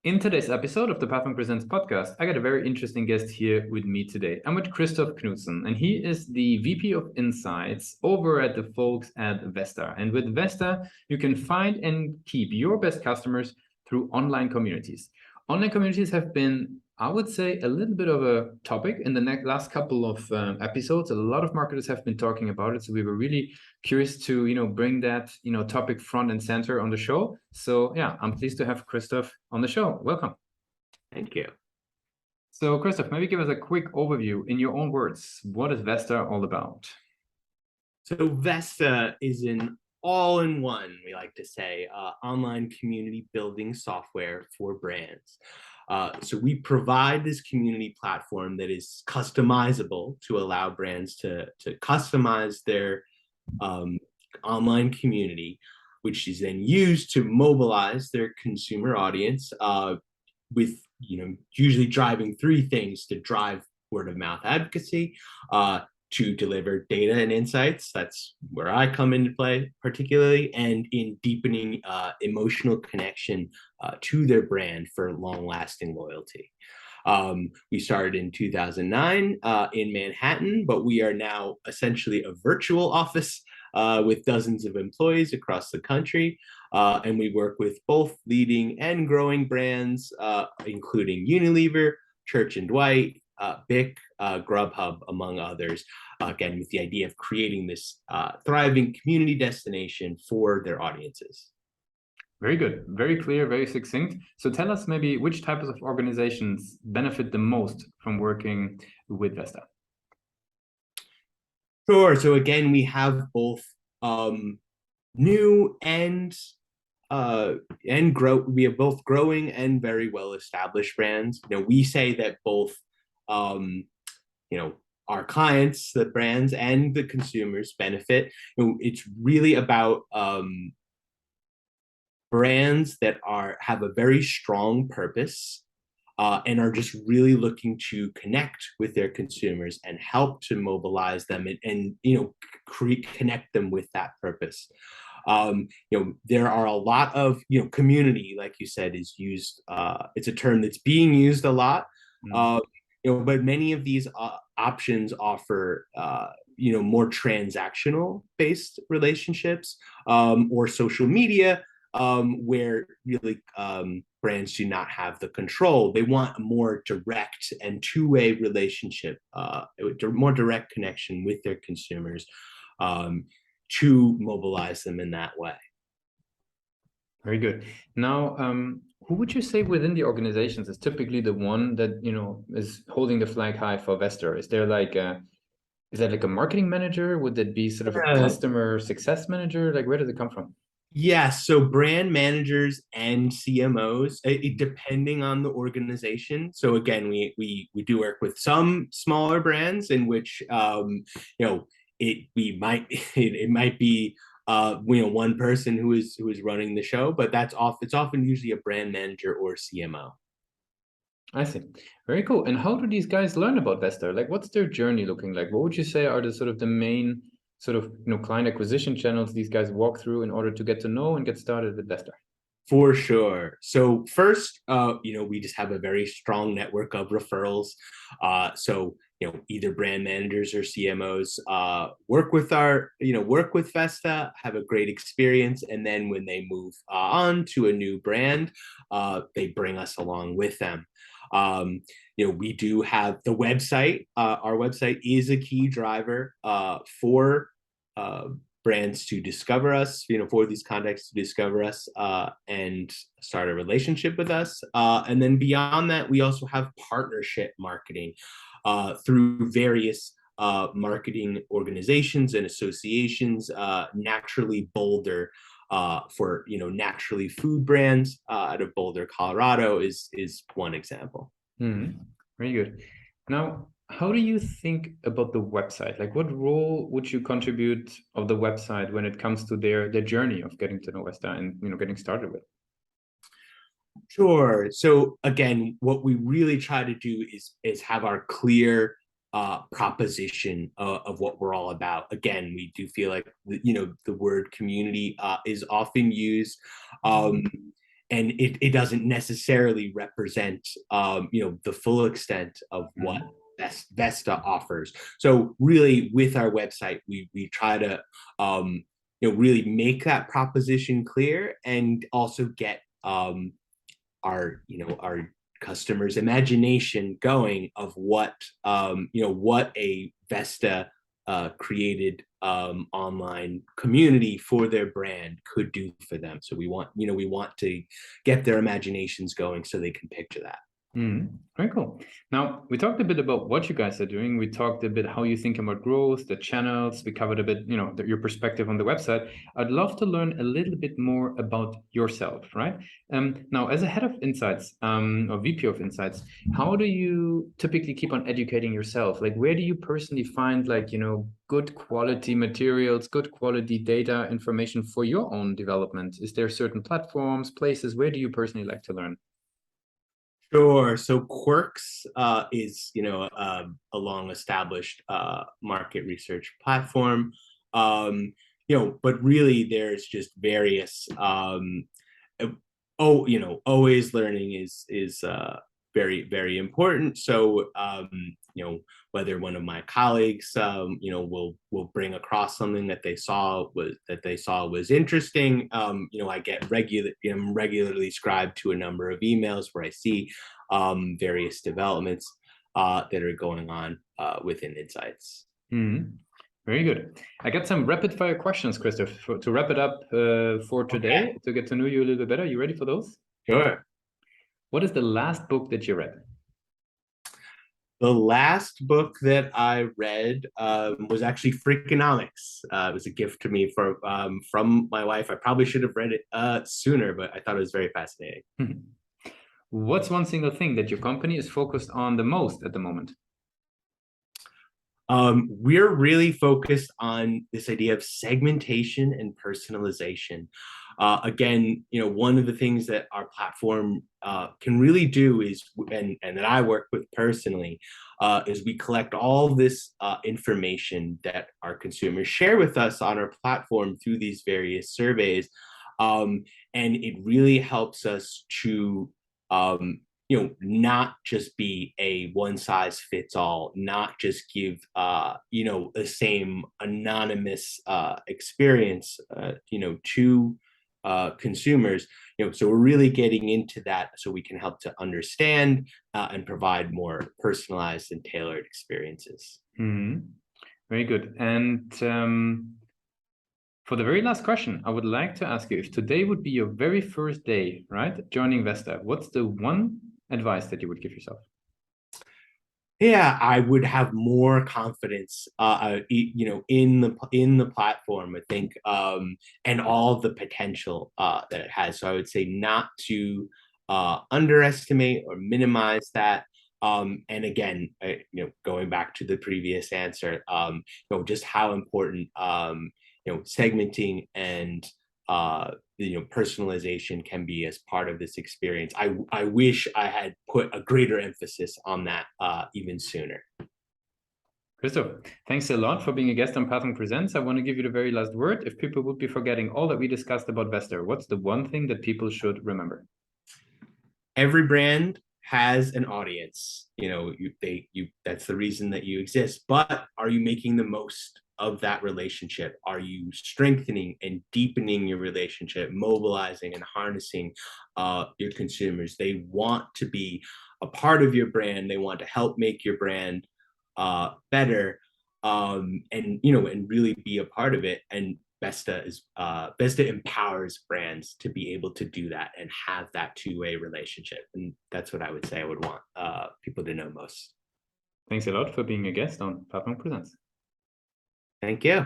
In today's episode of the Pathway Presents podcast, I got a very interesting guest here with me today. I'm with Christoph Knudsen, and he is the VP of Insights over at the folks at Vesta. And with Vesta, you can find and keep your best customers through online communities. Online communities have been, I would say, a little bit of a topic in the last couple of episodes. A lot of marketers have been talking about it, so we were really curious to bring that topic front and center on the show. So yeah, I'm pleased to have Christoph on the show. Welcome. Thank you. So Christoph, maybe give us a quick overview in your own words. What is Vesta all about? So Vesta is an all-in-one, we like to say, online community building software for brands. So we provide this community platform that is customizable to allow brands to customize their online community, which is then used to mobilize their consumer audience with usually driving three things to drive word of mouth advocacy, to deliver data and insights. That's where I come into play particularly, and in deepening emotional connection to their brand for long-lasting loyalty. We started in 2009 in Manhattan, but we are now essentially a virtual office with dozens of employees across the country. And we work with both leading and growing brands, including Unilever, Church & Dwight, BIC, Grubhub, among others, again, with the idea of creating this thriving community destination for their audiences. Very good, very clear, very succinct. So tell us maybe which types of organizations benefit the most from working with Vesta. Sure. So again, we have both new and grow. We have both growing and very well established brands. We say that both our clients, the brands, and the consumers benefit. It's really about brands that have a very strong purpose and are just really looking to connect with their consumers and help to mobilize them and connect them with that purpose. There are a lot of community, like you said, is used. It's a term that's being used a lot. But many of these options offer more transactional based relationships or social media, where really brands do not have the control. They want a more direct and two-way relationship, more direct connection with their consumers, to mobilize them in that way. Very good. Now, who would you say within the organizations is typically the one that is holding the flag high for Vesta? Is there is that like a marketing manager? Would that be sort of a customer success manager? Like, where does it come from? Yes, so brand managers and CMOs, depending on the organization. So again, we do work with some smaller brands in which it might be one person who is running the show, but it's often usually a brand manager or CMO. I see. Very cool. And how do these guys learn about Vesta? Like, what's their journey looking like? What would you say are the sort of the main client acquisition channels these guys walk through in order to get to know and get started with Vesta? For sure. So first, we just have a very strong network of referrals. So either brand managers or CMOs work with Vesta, have a great experience, and then when they move on to a new brand, they bring us along with them. We do have the website. Our website is a key driver for brands to discover us, for these contacts to discover us and start a relationship with us. And then beyond that, we also have partnership marketing through various marketing organizations and associations. Naturally Boulder, for naturally food brands out of Boulder, Colorado is one example. Very good. Now, how do you think about the website? Like, what role would you contribute of the website when it comes to their journey of getting to know Vesta and getting started with? Sure. So again, what we really try to do is have our clear proposition of what we're all about. Again, we do feel like the word community is often used, and it doesn't necessarily represent the full extent of what Vesta offers. So really, with our website, we try to really make that proposition clear, and also get our customers' imagination going of what what a Vesta created online community for their brand could do for them. So we want to get their imaginations going so they can picture that. Very cool. Now, we talked a bit about what you guys are doing. We talked a bit how you think about growth, the channels. We covered a bit, your perspective on the website. I'd love to learn a little bit more about yourself, right? Now, as a head of insights or VP of insights, how do you typically keep on educating yourself? Like, where do you personally find good quality materials, good quality data information for your own development? Is there certain platforms, places? Where do you personally like to learn? Sure. So Quirks is a long established market research platform. But really there's just various always learning is very, very important. So whether one of my colleagues will bring across something that they saw was interesting. I get regularly scribed to a number of emails where I see various developments that are going on within Insights. Very good. I got some rapid fire questions, Christoph, to wrap it up for today, to get to know you a little bit better. You ready for those? Sure. What is the last book that you read? The last book that I read was actually Freakonomics. It was a gift to me from my wife. I probably should have read it sooner, but I thought it was very fascinating. What's one single thing that your company is focused on the most at the moment? We're really focused on this idea of segmentation and personalization. Again, one of the things that our platform can really do is, and that I work with personally, is we collect all this information that our consumers share with us on our platform through these various surveys. And it really helps us to not just be a one size fits all, not just give the same anonymous experience to consumers. So we're really getting into that so we can help to understand and provide more personalized and tailored experiences. Very good. And for the very last question, I would like to ask you, if today would be your very first day, right, joining Vesta, what's the one advice that you would give yourself? Yeah, I would have more confidence, in the platform, I think, and all the potential that it has. So I would say not to underestimate or minimize that. And again, going back to the previous answer, just how important segmenting and personalization can be as part of this experience. I wish I had put a greater emphasis on that even sooner. Christoph, thanks a lot for being a guest on Pathing Presents. I want to give you the very last word. If people would be forgetting all that we discussed about Vesta, what's the one thing that people should remember? Every brand has an audience. That's the reason that you exist. But are you making the most of that relationship? Are you strengthening and deepening your relationship, mobilizing and harnessing your consumers? They want to be a part of your brand. They want to help make your brand better, and really be a part of it. And Vesta empowers brands to be able to do that and have that two-way relationship. And that's what I would say I would want people to know most. Thanks a lot for being a guest on Pathing Presents. Thank you.